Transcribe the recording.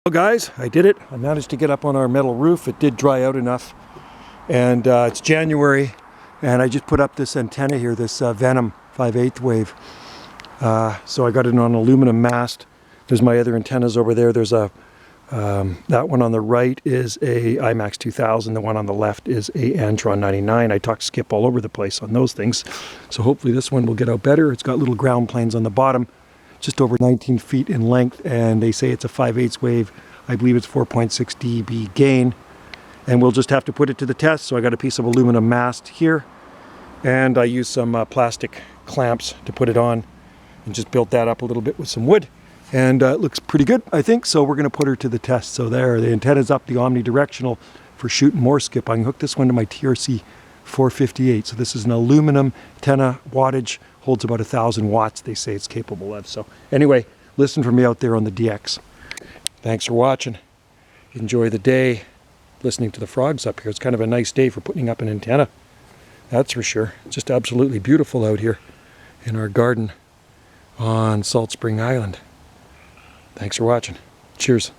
Well guys, I did it. I managed to get up on our metal roof. It did dry out enough, and it's January, and I just put up this antenna here, this Venom 5/8 wave. So I got it on an aluminum mast. There's my other antennas over there. There's a that one on the right is a IMAX 2000. The one on the left is a Antron 99. I talked skip all over the place on those things. So hopefully this one will get out better. It's got little ground planes on the bottom, just over 19 feet in length, and they say it's a 5/8 wave. I believe it's 4.6 dB gain, and we'll just have to put it to the test. So I got a piece of aluminum mast here, and I used some plastic clamps to put it on, and just built that up a little bit with some wood, and it looks pretty good, I think. So we're going to put her to the test. So there, the antenna's up, the omnidirectional for shooting more skip. I can hook this one to my TRC 458. So this is an aluminum antenna, wattage holds about 1,000 watts, they say it's capable of. So anyway, listen for me out there on the DX. Thanks for watching. Enjoy the day listening to the frogs up here. It's kind of a nice day for putting up an antenna, that's for sure. It's just absolutely beautiful out here in our garden on Salt Spring Island. Thanks for watching. Cheers.